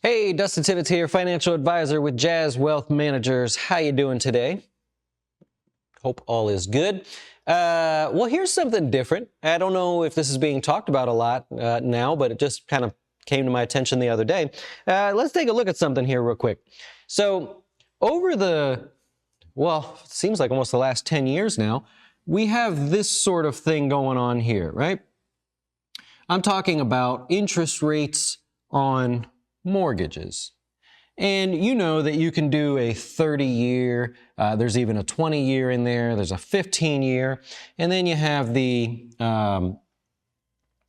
Hey, Dustin Tibbetts here, financial advisor with Jazz Wealth Managers. How you doing today? Hope all is good. Well, here's something different. I don't know if this is being talked about a lot now, but it just kind of came to my attention the other day. Let's take a look at something here real quick. So over the, well, it seems like almost the last 10 years now, we have this sort of thing going on here, right? I'm talking about interest rates on mortgages. And you know that you can do a 30-year, there's even a 20-year in there, there's a 15-year, and then you have the, the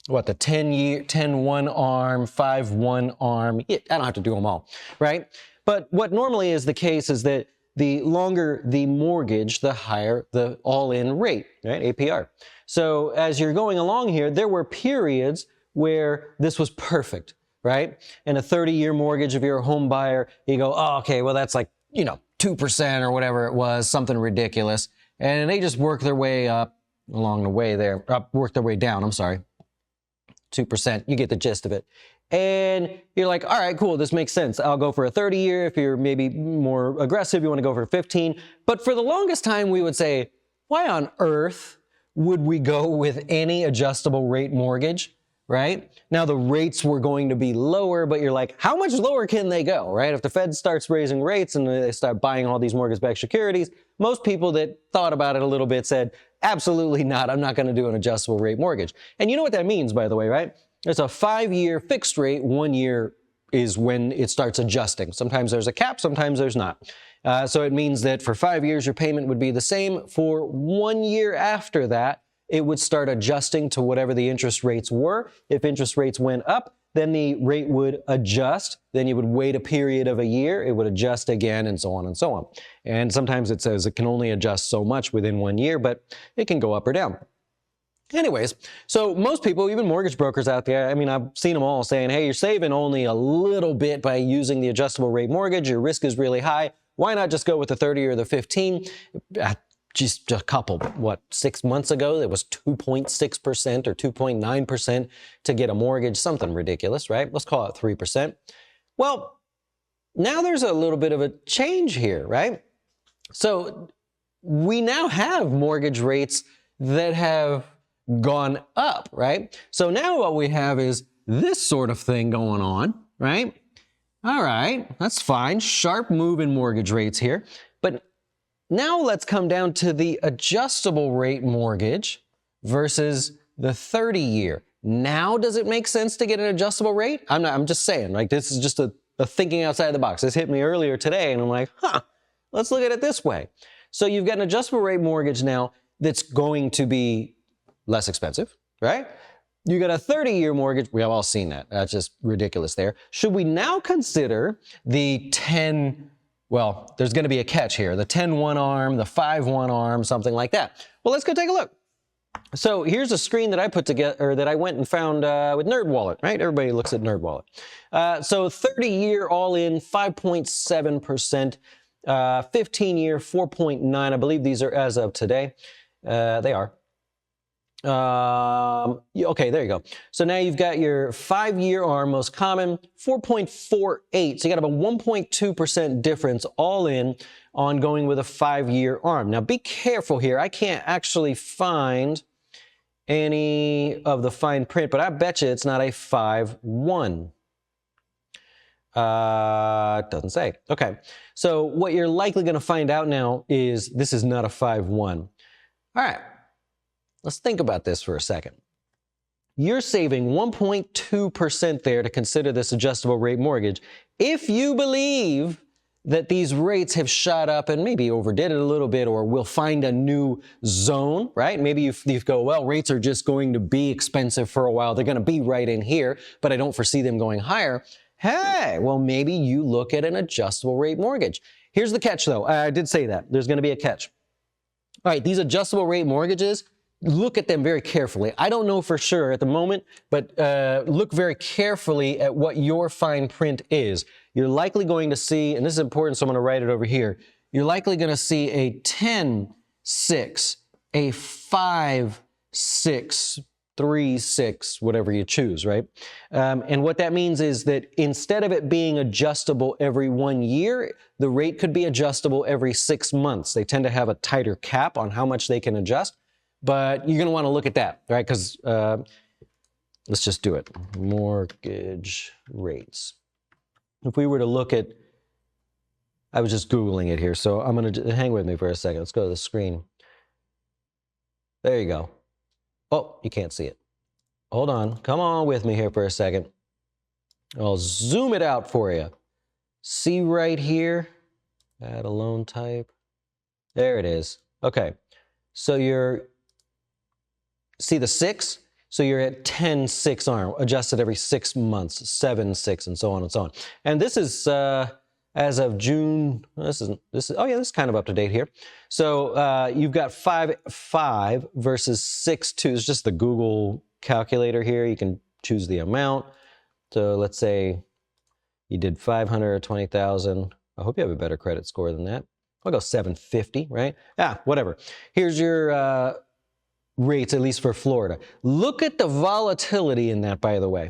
10-year, 10-1 arm, 5-1 arm. I don't have to do them all, right? But what normally is the case is that the longer the mortgage, the higher the all-in rate, right, APR. So as you're going along here, there were periods where this was perfect, right? And a 30-year mortgage, if you're a home buyer, you go, oh, okay, well, that's like, 2% or whatever it was, something ridiculous. And they just work their way up along the way there, work their way down, 2%, you get the gist of it. And you're like, all right, cool, this makes sense. I'll go for a 30-year. If you're maybe more aggressive, you want to go for 15. But for the longest time, we would say, why on earth would we go with any adjustable rate mortgage, right? Now, the rates were going to be lower, but you're like, how much lower can they go, right? If the Fed starts raising rates and they start buying all these mortgage-backed securities, most people that thought about it a little bit said, absolutely not, I'm not going to do an adjustable rate mortgage. And you know what that means, by the way, right? It's a 5-year fixed rate. 1 year is when it starts adjusting. Sometimes there's a cap, sometimes there's not. So it means that for 5 years, your payment would be the same. For 1 year after that, it would start adjusting to whatever the interest rates were. If interest rates went up, then the rate would adjust. Then you would wait a period of a year. It would adjust again, and so on and so on. And sometimes it says it can only adjust so much within 1 year, but it can go up or down. Anyways, so most people, even mortgage brokers out there, I've seen them all saying, hey, you're saving only a little bit by using the adjustable rate mortgage. Your risk is really high. Why not just go with the 30 or the 15? Just a couple, 6 months ago, it was 2.6% or 2.9% to get a mortgage, something ridiculous, right? Let's call it 3%. Well, now there's a little bit of a change here, right? So we now have mortgage rates that have gone up, right? So now what we have is this sort of thing going on, right? All right, that's fine. Sharp move in mortgage rates here. But now let's come down to the adjustable rate mortgage versus the 30-year. Now does it make sense to get an adjustable rate? I'm just saying, like, this is just a thinking outside the box. This hit me earlier today, and I'm like, let's look at it this way. So you've got an adjustable rate mortgage now that's going to be less expensive, right? You got a 30-year mortgage. We have all seen that. That's just ridiculous there. Should we now consider the 10, well, there's going to be a catch here, the 10-1 arm, the 5-1 arm, something like that. Well, let's go take a look. So here's a screen that I put together, or that I went and found with NerdWallet, right? Everybody looks at NerdWallet. So 30-year all-in, 5.7%, 15-year, 4.9. I believe these are as of today. They are. Okay, there you go. So now you've got your 5-year arm, most common, 4.48. So you got about 1.2% difference all in on going with a 5-year arm. Now be careful here. I can't actually find any of the fine print, but I bet you it's not a 5-1. It doesn't say. Okay. So what you're likely going to find out now is this is not a 5-1. All right. Let's think about this for a second. You're saving 1.2% there to consider this adjustable rate mortgage. If you believe that these rates have shot up and maybe overdid it a little bit, or will find a new zone, right? Maybe you go, well, rates are just going to be expensive for a while. They're going to be right in here, but I don't foresee them going higher. Hey, well, maybe you look at an adjustable rate mortgage. Here's the catch, though. I did say that. There's going to be a catch. All right, these adjustable rate mortgages, look at them very carefully. I don't know for sure at the moment, but look very carefully at what your fine print is. You're likely going to see, and this is important, so I'm going to write it over here. You're likely going to see a 10-6, a 5-6, 3, 6, whatever you choose, right? And what that means is that instead of it being adjustable every 1 year, the rate could be adjustable every 6 months. They tend to have a tighter cap on how much they can adjust, but you're going to want to look at that, right? Because let's just do it. Mortgage rates. If we were to look at, I was just Googling it here, so I'm going to hang with me for a second. Let's go to the screen. There you go. Oh, you can't see it. Hold on. Come on with me here for a second. I'll zoom it out for you. See right here? Add a loan type. There it is. Okay. So see the 6? So you're at 10-6 arm, adjusted every 6 months, 7-6, and so on and so on. And this is as of June. This is oh yeah, this is kind of up to date here. So you've got 5.5 versus 6.2. It's just the Google calculator here. You can choose the amount. So let's say you did 520,000. I hope you have a better credit score than that. I'll go 750, right? Whatever. Here's your rates, at least for Florida. Look at the volatility in that, by the way.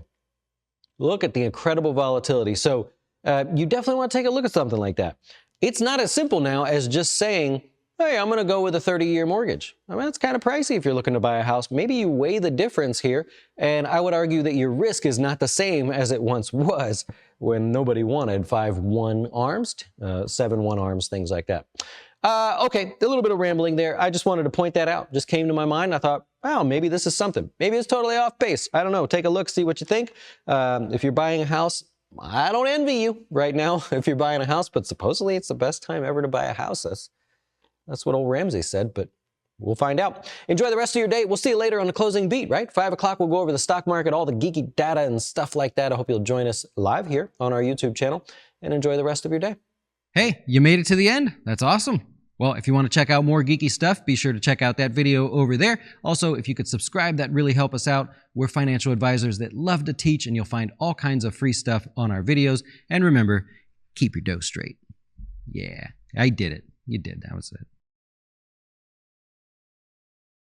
Look at the incredible volatility. So you definitely want to take a look at something like that. It's not as simple now as just saying, hey, I'm going to go with a 30-year mortgage. I mean, it's kind of pricey if you're looking to buy a house. Maybe you weigh the difference here, and I would argue that your risk is not the same as it once was when nobody wanted 5-1 arms, 7-1 arms, things like that. Okay, a little bit of rambling there. I just wanted to point that out. Just came to my mind. I thought, wow, maybe this is something. Maybe it's totally off base. I don't know. Take a look, see what you think. If you're buying a house, I don't envy you right now if you're buying a house, but supposedly it's the best time ever to buy a house. That's what old Ramsey said, but we'll find out. Enjoy the rest of your day. We'll see you later on the closing beat, right? 5 o'clock, we'll go over the stock market, all the geeky data and stuff like that. I hope you'll join us live here on our YouTube channel and enjoy the rest of your day. Hey, you made it to the end. That's awesome. Well, if you want to check out more geeky stuff, be sure to check out that video over there. Also, if you could subscribe, that really help us out. We're financial advisors that love to teach, and you'll find all kinds of free stuff on our videos. And remember, keep your dough straight. Yeah, I did it. You did. That was it.